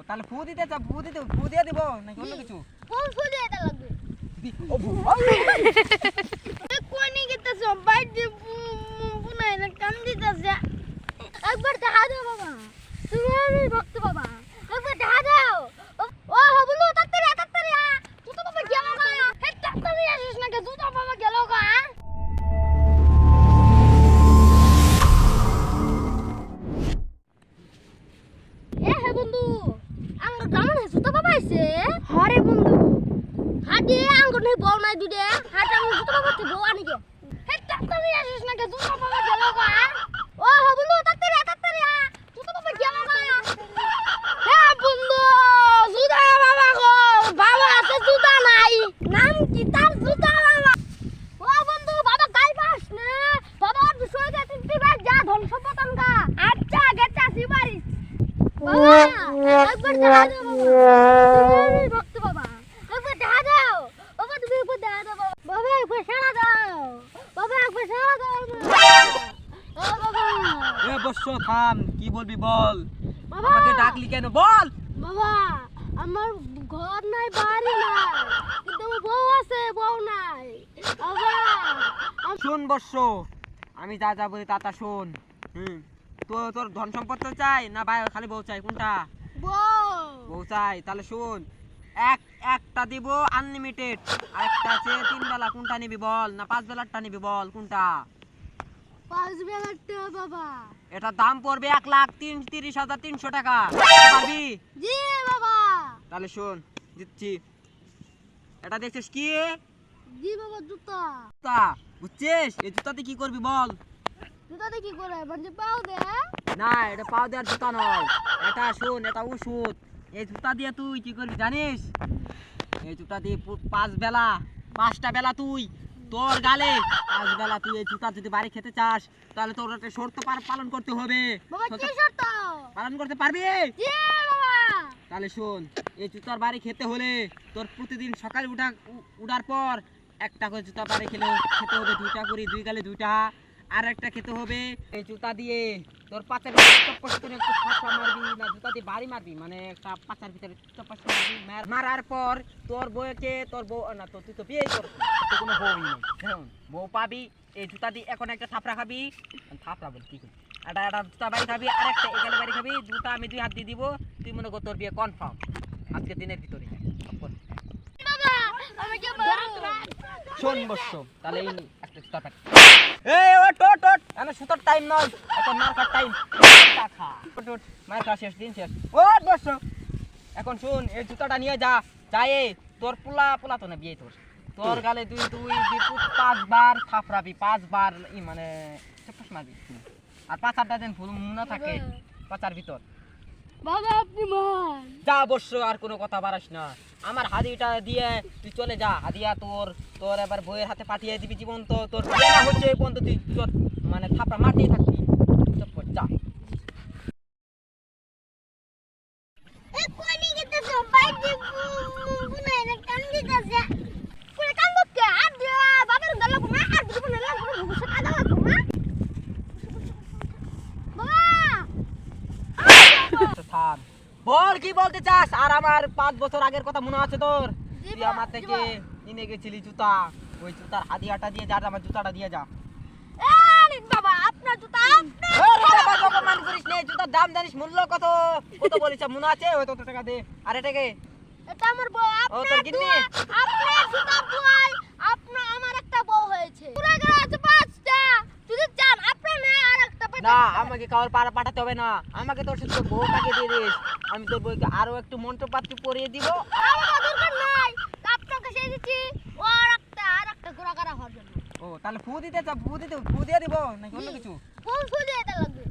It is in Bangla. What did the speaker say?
তাহলে ফু দিতে চা ফু দিয়ে দিব নাকি অন্য কিছু কোন ফু দিয়ে এটা লাগবে ও ভু কোনি গেতেছ বাইরে বুনাই না কাম দিতেছে একবার দেখা দাও বাবা তুমি আমি ভক্ত বাবা একবার দেখা দাও ও হবলু তাড়াতাড়ি তুই তো বাবা গেল না হে তাড়াতাড়ি আসিস না কে তুই তো বাবা গেল গা হে বন্ধু আঙ্গ দামনে সুতা বাবা আইছে হরে বন্ধু হাডি আঙ্গ নাই বল নাই দুডে হাটা আঙ্গ সুতা বাবা তে বউ আনি কে হে তাড়াতাড়ি আসিস না কে তুই তো বাবা গেল গা ও হবলু তাড়াতাড়ি তুই তো বাবা গেল না হে বন্ধু সুতা বাবা গো বাবা আছে সুতা নাই নাম কি তার সুতা বাবা ও বন্ধু বাবা গাই পাস না বাবা বিষয় দে তুই যা ধন সম্পদ আনগা আচ্ছা গেছা সিবারি বাবা একবার দেখা দাও বাবা তুমি ভক্ত বাবা একবার দেখা দাও বাবা তুমি একবার দেখা দাও বাবা একবার সাড়া দাও বাবা একবার সাড়া দাও ও বাবা এ বস্য থাম কি বলবি বল বাবা আমাকে ডাকলি কেন বল বাবা আমার ঘর নাই বাড়ি নাই কিন্তু আমার বউ আছে বউ নাই বাবা শোন বস্য আমি যা যা বলি তা শোন তোর ধন সম্পদ তো চাই না ভাই খালি বউ চাই কোনটা বউ চাই তাহলে শোন একটা দিব আনলিমিটেড আর একটা আছে 3 বেলা কোনটা নিবি বল না 5 বেলারটা নিবি বল কোনটা 5 বেলারটা বাবা এটা দাম পড়বে 1,30,300 টাকা পারবি জি বাবা তাহলে শোন দিচ্ছি এটা দেখছিস কি জি বাবা জুতা জুতা বুঝছিস এই জুতাতে কি করবি বল জুতাতে কি করে মানে পাও দে না এটা পাও দেওয়ার জুতা নয় এটা শোন এটা ওষুধ এই জুতা দিয়ে তুই কি করবি জানিস এই জুতা দিয়ে 5 বেলা 5টা বেলা তুই তোর গালে 5 বেলা তুই এই জুতা যদি বাড়ি খেতে চাস তাহলে তোর একটা শর্ত পালন করতে হবে বাবা কি শর্ত পালন করতে পারবি জি বাবা তাহলে শোন এই জুতার বাড়ি খেতে হলে তোর প্রতিদিন সকালে উঠার পর একটা করে জুতা বাড়ি খেতে হবে 2টা করে 2 গালে 2টা আর একটা খেতে হবে এই জুতা দিয়ে তোর পাঁচের চপ্পস করে একটু ফাঁসা মারবি না জুতা দিয়ে বাড়ি মারবি মানে একটা পাঁচার ভিতরে চপ্পস মারবি মারার পর তোর বউকে তোর বউ না তো তুই তো বিয়ে করবি তো কোনো বউই নেই দেখুন বউ পাবি এই জুতা দিয়ে এখন একটা থাপড়া খাবি থাপড়া বল কি করবি একটা জুতা বাড়ি খাবি আর একটা এখানে বাড়ি খাবি জুতা আমি 2 হাত দিয়ে দিব তুই মনে কর তোর বিয়ে কনফার্ম আজকে দিনের ভিতরে বাবা আমাকে মারো শোন বস্য তাহলে এই একটা জুতা প্যাক এই ওট এনে সুতোর টাইম নয় এখন মার্কার টাইম টাকা ওট মার কাছে শেষ ওট বস্য এখন শুন এই জুতাটা নিয়ে যাই তোর পোলা তো না বিয়ে তোর গালে তুই 5 বার থাপড়াবি 5 বার মানে চপ্পস মারবি আর 5-8টা দিন ফুল মুনা থাকে পাচার ভিতর বাবা আপনি মান যা বস্য আর কোনো কথা বাড়াস না আমার হাদিটা দিয়ে তুই চলে যা হাদিয়া তোর এবার বইয়ের হাতে পাঠিয়ে দিবি জীবন তো তোর বিয়ে না হচ্ছে এই পর্যন্ত তুই মানে থাপড়া মারতেই থাকবি চুপ যা এ কোনি গেতেছ বাইরে বুনাই না কাম দিতেছে কোনে কাম করতে আর বাবার গলা কোনা আর দুপুর না লাগো ভুসা কাদা লাগো না বাবা থাম বল কি বলতে চাস আর আমার 5 বছর আগের কথা মনে আছে তোর তুই আমার থেকে কিনে গেছিলি জুতা ওই জুতার হাদিয়াটা দিয়ে যা আমার জুতাটা দিয়ে যা এই বাবা আপনার জুতা মান করিস নে জুতার দাম জানিস মূল্য কত বলিস মনে আছে ওই তত টাকা দে আর এটাকে এটা আমার বউ ও তোর কিনবি আপনার জুতা বই আপনার আমার একটা বউ হয়েছে পুরো গেছে 5টা যদি চান আপনি না আর একটা না আমাকে কাউর পাঠাতে হবে না আমাকে তোর শুধু বউটাকে দিয়ে দিস আমি তোর বউকে আরো একটু মন্ত্রপাত্র পরিয়ে দিব আমার দরকার নাই আপনাকে সেই দিচ্ছি আর একটা ঘোরা করা হওয়ার জন্য ও তাহলে ফু দিয়ে দিব নাকি অন্য কিছু কোন ফুল দিয়ে এটা লাগবে